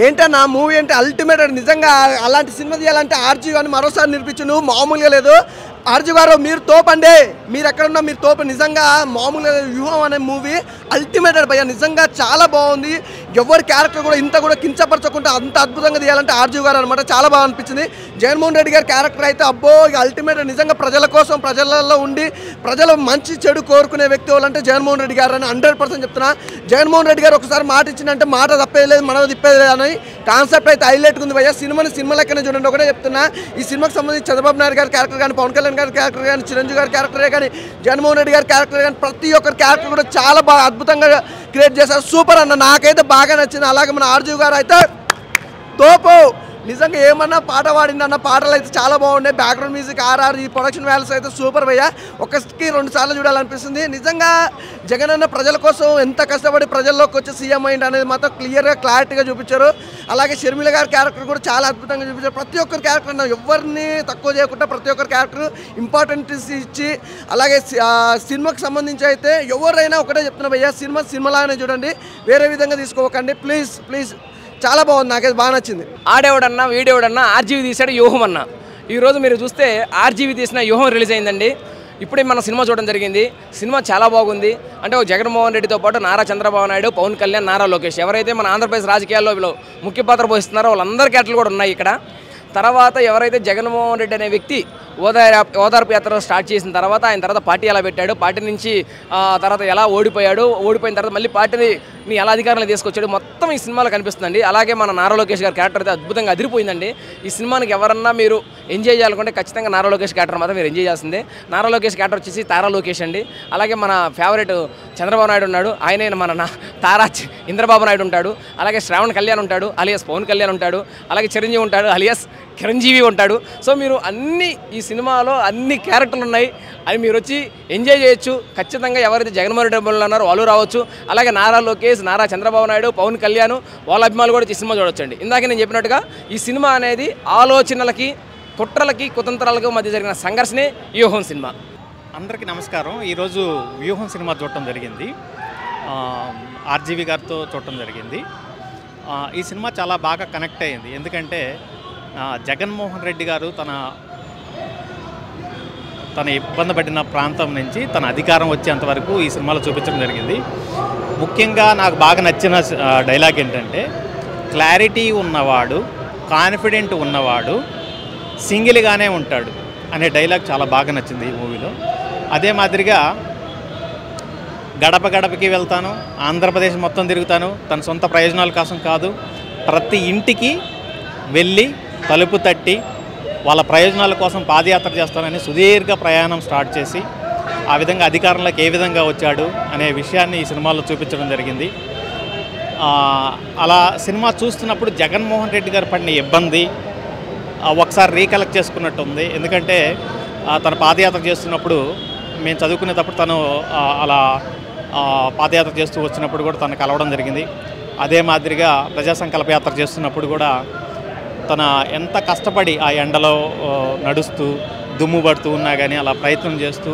ఏంటన్నా మూవీ అంటే అల్టిమేట్ నిజంగా అలాంటి సినిమా తీయాలంటే ఆర్జీ అని మరోసారి నిరూపించు మామూలుగా లేదు. ఆర్జీ గారు మీరు తోపండి, మీరు ఎక్కడున్నా మీరు తోపు. నిజంగా మామూలుగా వ్యూహం అనే మూవీ అల్టిమేట్ భయ్య, నిజంగా చాలా బాగుంది. ఎవరి క్యారెక్టర్ కూడా ఇంత కూడా కించపరచకుండా అంత అద్భుతంగా తీయాలంటే ఆర్జీ గారు అనమాట. చాలా బాగా అనిపించింది. జగన్మోహన్ రెడ్డి గారి క్యారెక్టర్ అయితే అబ్బో అల్టిమేట్. నిజంగా ప్రజల కోసం ప్రజలలో ఉండి ప్రజలు మంచి చెడు కోరుకునే వ్యక్తి వాళ్ళంటే జగన్మోహన్ రెడ్డి గారు అని 100% చెప్తున్నా. జగన్మోహన్ రెడ్డి గారు ఒకసారి మాట ఇచ్చిందంటే మాట తప్పేది లేదు, మనది తిప్పేది లేదు అని కాన్సెప్ట్ అయితే హైలైట్గా ఉంది భయ్య. సినిమా లెక్కనే చూడండి. ఒకటే చెప్తున్నా, ఈ సినిమాకి సంబంధించి చంద్రబాబు నాయుడు గారి క్యారెక్టర్ కానీ, పవన్ కళ్యాణ్ గారి క్యారెక్టర్ కానీ, చిరంజీవి గారి క్యారెక్టరే కానీ, జగన్మోహన్ రెడ్డి గారి క్యారెక్టర్ కానీ, ప్రతి ఒక్కరి క్యారెక్టర్ కూడా చాలా బాగా అద్భుతంగా క్రియేట్ చేశారు. సూపర్ అన్న, నాకైతే బాగా నచ్చింది. అలాగే మన ఆర్జీ గారు అయితే తోపు. నిజంగా ఏమన్నా పాట పాడిందన్న, పాటలు అయితే చాలా బాగున్నాయి. బ్యాక్గ్రౌండ్ మ్యూజిక్ ఆర్ఆర్, ఈ ప్రొడక్షన్ వాల్యూస్ అయితే సూపర్ భయ్య. ఒకటికి 2 సార్లు చూడాలనిపిస్తుంది. నిజంగా జగన్ అన్న ప్రజల కోసం ఎంత కష్టపడి ప్రజల్లోకి వచ్చి సీఎం అయింది అనేది మాత్రం క్లియర్గా క్లారిటీగా చూపించారు. అలాగే షర్మిల గారి క్యారెక్టర్ కూడా చాలా అద్భుతంగా చూపించారు. ప్రతి ఒక్కరి క్యారెక్టర్ అన్న ఎవరిని తక్కువ చేయకుండా ప్రతి ఒక్కరి క్యారెక్టర్ ఇంపార్టెన్స్ ఇచ్చి, అలాగే సినిమాకి సంబంధించి అయితే ఎవరైనా ఒకటే చెప్తున్నా భయ్య, సినిమాలానే చూడండి, వేరే విధంగా తీసుకోకండి ప్లీజ్ ప్లీజ్. చాలా బాగుంది, నాకైతే బాగా నచ్చింది. ఆడేవాడన్నా వీడేవాడన్నా ఆర్జీవి తీసాడు వ్యూహం అన్న. ఈరోజు మీరు చూస్తే ఆర్జీవి తీసిన వ్యూహం రిలీజ్ అయిందండి. ఇప్పుడే మన సినిమా చూడడం జరిగింది. సినిమా చాలా బాగుంది. అంటే జగన్మోహన్ రెడ్డితో పాటు నారా చంద్రబాబు నాయుడు, పవన్ కళ్యాణ్, నారా లోకేష్ ఎవరైతే మన ఆంధ్రప్రదేశ్ రాజకీయాల్లో ముఖ్య పాత్ర పోషిస్తున్నారో వాళ్ళందరి క్యారెక్టర్లు కూడా ఉన్నాయి ఇక్కడ. తర్వాత ఎవరైతే జగన్మోహన్ రెడ్డి అనే వ్యక్తి ఓదార్పు యాత్ర స్టార్ట్ చేసిన తర్వాత ఆయన తర్వాత పార్టీ ఎలా పెట్టాడు, పార్టీ నుంచి తర్వాత ఎలా ఓడిపోయాడు, ఓడిపోయిన తర్వాత మళ్ళీ పార్టీని ఎలా అధికారంలో తీసుకొచ్చాడు, మొత్తం ఈ సినిమాలో కనిపిస్తుందండి. అలాగే మన నారా లోకేష్ గారి క్యారెక్టర్ అయితే అద్భుతంగా అదిరిపోయిందండి. ఈ సినిమానికి ఎవరన్నా మీరు ఎంజాయ్ చేయాలనుకుంటే ఖచ్చితంగా నారా లోకేష్ క్యారెక్టర్ మాత్రం మీరు ఎంజాయ్ చేస్తుంది. నారా లోకేష్ క్యారెక్టర్ వచ్చేసి తారా లోకేష్ అండి. అలాగే మన ఫేవరెట్ చంద్రబాబు నాయుడు ఉన్నాడు, ఆయనే మన తారా ఇంద్రబాబు నాయుడు ఉంటాడు. అలాగే శ్రావణ్ కళ్యాణ్ ఉంటాడు, అలియాస్ పవన్ కళ్యాణ్ ఉంటాడు. అలాగే చిరంజీవి ఉంటాడు, అలియాస్ చిరంజీవి ఉంటాడు. సో మీరు ఈ సినిమాలో అన్ని క్యారెక్టర్లు ఉన్నాయి, అవి మీరు వచ్చి ఎంజాయ్ చేయొచ్చు. ఖచ్చితంగా ఎవరైతే జగన్మోహన్ రెడ్డి అభిమానులు ఉన్నారో వాళ్ళు రావచ్చు. అలాగే నారా లోకేష్, నారా చంద్రబాబు నాయుడు, పవన్ కళ్యాణ్ వాళ్ళ అభిమానులు కూడా ఈ సినిమా చూడొచ్చండి. ఇందాక నేను చెప్పినట్టుగా ఈ సినిమా అనేది ఆలోచనలకి, కుట్రలకి, కుతంత్రాలకు మధ్య జరిగిన సంఘర్షణే వ్యూహం సినిమా. అందరికీ నమస్కారం. ఈరోజు వ్యూహం సినిమా చూడటం జరిగింది, ఆర్జీవి గారితో చూడటం జరిగింది. ఈ సినిమా చాలా బాగా కనెక్ట్ అయ్యింది. ఎందుకంటే జగన్మోహన్ రెడ్డి గారు తన ఇబ్బంది పడిన ప్రాంతం నుంచి తన అధికారం వచ్చేంతవరకు ఈ సినిమాలో చూపించడం జరిగింది. ముఖ్యంగా నాకు బాగా నచ్చిన డైలాగ్ ఏంటంటే, క్లారిటీ ఉన్నవాడు, కాన్ఫిడెంట్ ఉన్నవాడు సింగిల్గానే ఉంటాడు అనే డైలాగ్ చాలా బాగా నచ్చింది ఈ మూవీలో. అదే మాదిరిగా గడప గడపకి వెళ్తాను, ఆంధ్రప్రదేశ్ మొత్తం తిరుగుతాను, తన సొంత ప్రయోజనాల కోసం కాదు, ప్రతి ఇంటికి వెళ్ళి తలుపు తట్టి వాళ్ళ ప్రయోజనాల కోసం పాదయాత్ర చేస్తానని సుదీర్ఘ ప్రయాణం స్టార్ట్ చేసి ఆ విధంగా అధికారంలోకి ఏ విధంగా వచ్చాడు అనే విషయాన్ని ఈ సినిమాలో చూపించడం జరిగింది. అలా సినిమా చూస్తున్నప్పుడు జగన్మోహన్ రెడ్డి గారు పడిన ఇబ్బంది ఒకసారి రీకలెక్ట్ చేసుకున్నట్టు ఉంది. ఎందుకంటే తను పాదయాత్ర చేస్తున్నప్పుడు, మేము చదువుకునేటప్పుడు తను అలా పాదయాత్ర చేస్తూ వచ్చినప్పుడు కూడా తను కలవడం జరిగింది. అదే మాదిరిగా ప్రజా సంకల్ప యాత్ర చేస్తున్నప్పుడు కూడా తన ఎంత కష్టపడి ఆ ఎండలో నడుస్తూ దుమ్ము పడుతూ ఉన్నా కానీ అలా ప్రయత్నం చేస్తూ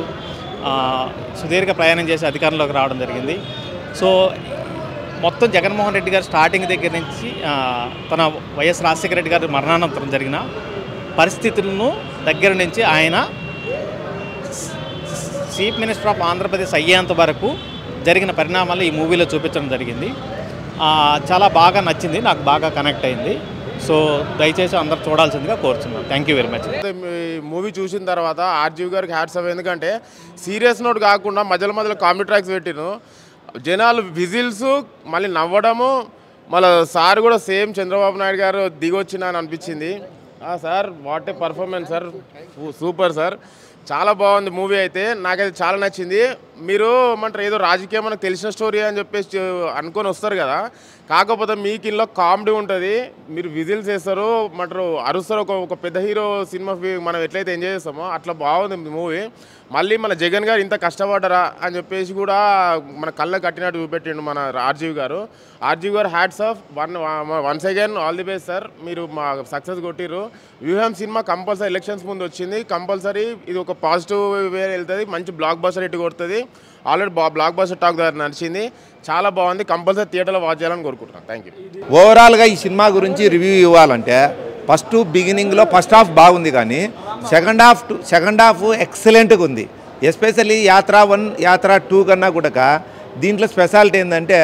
సుదీర్ఘ ప్రయాణం చేసి అధికారంలోకి రావడం జరిగింది. సో మొత్తం జగన్మోహన్ రెడ్డి గారు స్టార్టింగ్ దగ్గర నుంచి తన వైఎస్ రాజశేఖర రెడ్డి గారి మరణానంతరం జరిగిన పరిస్థితులను దగ్గర నుంచి ఆయన చీఫ్ మినిస్టర్ ఆఫ్ ఆంధ్రప్రదేశ్ అయ్యేంత వరకు జరిగిన పరిణామాలు ఈ మూవీలో చూపించడం జరిగింది. చాలా బాగా నచ్చింది, నాకు బాగా కనెక్ట్ అయింది. సో దయచేసి అందరు చూడాల్సిందిగా కోరుతున్నాను. Thank you very much. Movie చూసిన తర్వాత ఆర్జీవి గారికి హ్యాట్స్ ఆఫ్. ఎందుకంటే సీరియస్ నోట్ కాకుండా మధ్యలో కామెడీ ట్రాక్స్ పెట్టిను, జనాలు విజిల్స్, మళ్ళీ నవ్వడము, మళ్ళీ సార్ కూడా సేమ్ చంద్రబాబు నాయుడు గారు దిగొచ్చిన అని అనిపించింది. Sir what a performance sir, super sir, చాలా బాగుంది మూవీ. అయితే నాకైతే చాలా నచ్చింది. మీరు ఏమంటారు, ఏదో రాజకీయం మనకు తెలిసిన స్టోరీ అని చెప్పేసి అనుకొని వస్తారు కదా, కాకపోతే మీకు ఇంట్లో కామెడీ ఉంటుంది, మీరు విజిల్స్ వేస్తారు, మంటారు అరుస్తారు. ఒక పెద్ద హీరో సినిమా మనం ఎట్లయితే ఎంజాయ్ చేస్తామో అట్లా బాగుంది మూవీ. మళ్ళీ మన జగన్ గారు ఇంత కష్టపడ్డరా అని చెప్పేసి కూడా మన కళ్ళ కట్టినట్టు చూపెట్టిండు మన ఆర్జీవి గారు. ఆర్జీవి గారు hats off, once again all the best sir, మీరు మా సక్సెస్ కొట్టిర్రు. వ్యూహం సినిమా కంపల్సరీ ఎలక్షన్స్ ముందు వచ్చింది, కంపల్సరీ ఇది ఒక పాజిటివ్ వే వెళ్తుంది, మంచి బ్లాక్ బస్టర్ హిట్ కొడుతుంది. ఆల్రెడీ బ్లాక్ బస్టర్ టాక్ దగ్గర నడిచింది, చాలా బాగుంది. కంపల్సరీ థియేటర్లో వాచ్ చేయాలని కోరుకుంటున్నాను. Thank you. ఓవరాల్గా ఈ సినిమా గురించి రివ్యూ ఇవ్వాలంటే బిగినింగ్లో ఫస్ట్ హాఫ్ బాగుంది, కానీ సెకండ్ హాఫ్ ఎక్సలెంట్గా ఉంది. ఎస్పెషల్లీ యాత్ర 1 యాత్ర 2 కన్నా కూడా దీంట్లో స్పెషాలిటీ ఏంటంటే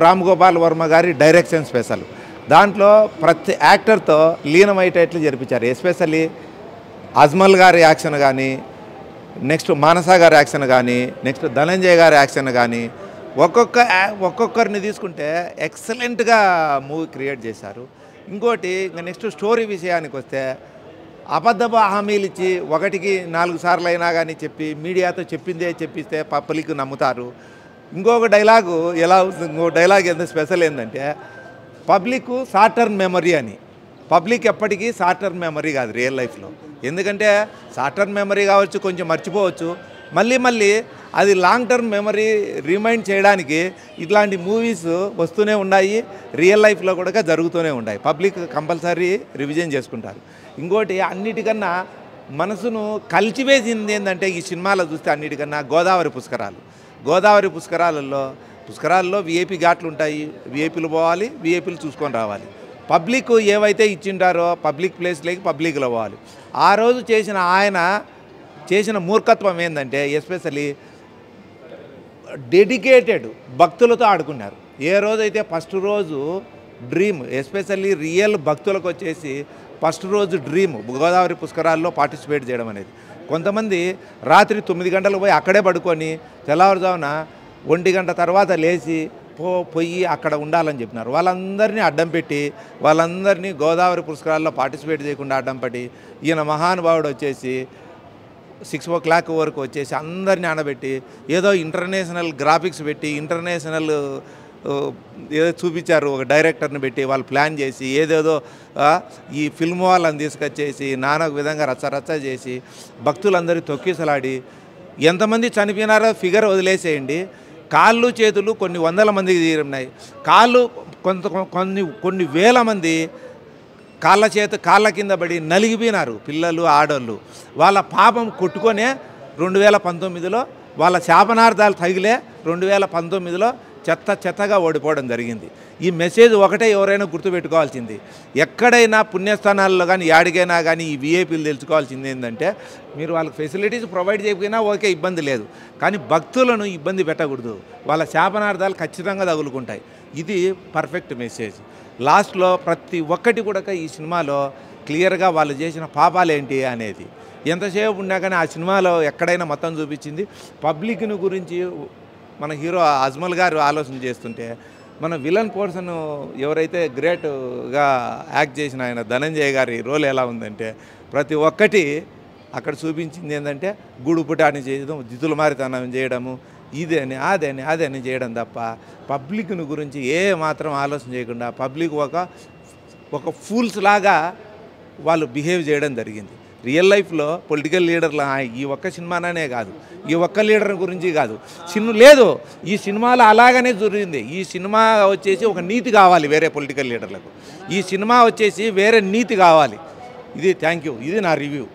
రామ్ గోపాల్ వర్మ గారి డైరెక్షన్ స్పెషల్. దాంట్లో ప్రతి యాక్టర్తో లీనమయ్యేటట్లు జరిపించారు. ఎస్పెషల్లీ అజ్మల్ గారి యాక్షన్ కానీ, నెక్స్ట్ మానస గారి యాక్షన్ కానీ, నెక్స్ట్ ధనంజయ్ గారి యాక్షన్ కానీ, ఒక్కొక్కరిని తీసుకుంటే ఎక్సలెంట్గా మూవీ క్రియేట్ చేశారు. ఇంకోటి ఇంకా నెక్స్ట్ స్టోరీ విషయానికి వస్తే అబద్ధపు హామీలు ఇచ్చి 1కి 4 సార్లు అయినా కానీ చెప్పి మీడియాతో చెప్పిందే చెప్పిస్తే పబ్లిక్ నమ్ముతారు. ఇంకొక డైలాగు ఇంకో డైలాగ్ ఎంత స్పెషల్ ఏంటంటే పబ్లిక్ షార్ట్ టర్మ్ మెమరీ అని. పబ్లిక్ ఎప్పటికీ షార్ట్ టర్మ్ మెమరీ కాదు రియల్ లైఫ్లో. ఎందుకంటే షార్ట్ టర్మ్ మెమరీ కావచ్చు, కొంచెం మర్చిపోవచ్చు, మళ్ళీ అది లాంగ్ టర్మ్ మెమరీ రిమైండ్ చేయడానికి ఇట్లాంటి మూవీస్ వస్తూనే ఉన్నాయి. రియల్ లైఫ్లో కూడా జరుగుతూనే ఉన్నాయి. పబ్లిక్ కంపల్సరీ రివిజన్ చేసుకుంటారు. ఇంకోటి అన్నిటికన్నా మనసును కలిచివేసింది ఏంటంటే ఈ సినిమాలో చూస్తే అన్నిటికన్నా గోదావరి పుష్కరాలలో విఐపి ఘాట్లు ఉంటాయి. విఐపీలు పోవాలి, విఐపీలు చూసుకొని రావాలి. పబ్లిక్ ఏవైతే ఇచ్చింటారో పబ్లిక్ ప్లేస్లోకి పబ్లిక్లో పోవాలి. ఆ రోజు ఆయన చేసిన మూర్ఖత్వం ఏంటంటే ఎస్పెషల్లీ డెడికేటెడ్ భక్తులతో ఆడుకున్నారు. ఏ రోజైతే ఫస్ట్ రోజు డ్రీమ్, ఎస్పెషల్లీ రియల్ భక్తులకు వచ్చేసి ఫస్ట్ రోజు డ్రీమ్ గోదావరి పుష్కరాల్లో పార్టిసిపేట్ చేయడం అనేది. కొంతమంది రాత్రి 9 గంటలకు పోయి అక్కడే పడుకొని తెల్లవారుజామున 1 గంట తర్వాత లేచి పోయి అక్కడ ఉండాలని చెప్పినారు. వాళ్ళందరినీ అడ్డం పెట్టి వాళ్ళందరినీ గోదావరి పుష్కరాల్లో పార్టిసిపేట్ చేయకుండా అడ్డం పెట్టి ఈయన మహానుభావుడు వచ్చేసి 6 o'clock వరకు వచ్చేసి అందరినీ ఆనబెట్టి ఏదో ఇంటర్నేషనల్ గ్రాఫిక్స్ పెట్టి ఇంటర్నేషనల్ ఏదో చూపించారు. ఒక డైరెక్టర్ని పెట్టి వాళ్ళు ప్లాన్ చేసి ఏదేదో ఈ ఫిల్మ్ వాళ్ళని తీసుకొచ్చేసి నానా విధంగా రచ్చ చేసి భక్తులందరూ తొక్కిసలాడి ఎంతమంది చనిపోయినారో ఫిగర్ వదిలేసేయండి. కాళ్ళు చేతులు కొన్ని వందల మందికి తీరినాయి. కాళ్ళు కొన్ని వేల మంది కాళ్ళ కింద పడి నలిగిపోయినారు. పిల్లలు, ఆడోళ్ళు. వాళ్ళ పాపం కొట్టుకొనే 2019లో వాళ్ళ శాపనార్థాలు తగిలే 2019లో చెత్తగా ఓడిపోవడం జరిగింది. ఈ మెసేజ్ ఒకటే ఎవరైనా గుర్తుపెట్టుకోవాల్సింది. ఎక్కడైనా పుణ్యస్థానాల్లో కానీ యాడికైనా కానీ ఈ విఐపీలు తెలుసుకోవాల్సింది ఏంటంటే మీరు వాళ్ళకి ఫెసిలిటీస్ ప్రొవైడ్ చేయకపోయినా ఓకే, ఇబ్బంది లేదు, కానీ భక్తులను ఇబ్బంది పెట్టకూడదు. వాళ్ళ శాపనార్థాలు ఖచ్చితంగా తగులుకుంటాయి. ఇది పర్ఫెక్ట్ మెసేజ్. లాస్ట్లో ప్రతి ఒక్కటి కూడా ఈ సినిమాలో క్లియర్గా వాళ్ళు చేసిన పాపాలేంటి అనేది ఎంతసేపు ఉన్నా కానీ ఆ సినిమాలో ఎక్కడైనా మొత్తం చూపించింది. పబ్లిక్ని గురించి మన హీరో అజ్మల్ గారు ఆలోచన చేస్తుంటే మన విలన్ పర్సన్ ఎవరైతే గ్రేట్గా యాక్ట్ చేసిన ఆయన ధనంజయ్ గారి రోల్ ఎలా ఉందంటే ప్రతి ఒక్కటి అక్కడ చూపించింది ఏంటంటే గూడుపుటాన్ని చేయడం, జితుల మారితనం చేయడము, ఇదేని అదని చేయడం తప్ప పబ్లిక్ను గురించి ఏ మాత్రం ఆలోచన చేయకుండా పబ్లిక్ ఒక ఫూల్స్ లాగా వాళ్ళు బిహేవ్ చేయడం జరిగింది. రియల్ లైఫ్లో పొలిటికల్ లీడర్ల ఈ ఒక్క సినిమానే కాదు, ఈ ఒక్క లీడర్ గురించి కాదు, లేదు, ఈ సినిమాలో అలాగనే జరిగింది. ఈ సినిమా వచ్చేసి ఒక నీతి కావాలి వేరే పొలిటికల్ లీడర్లకు, ఈ సినిమా వచ్చేసి వేరే నీతి కావాలి. ఇది థ్యాంక్ యూ. ఇది నా రివ్యూ.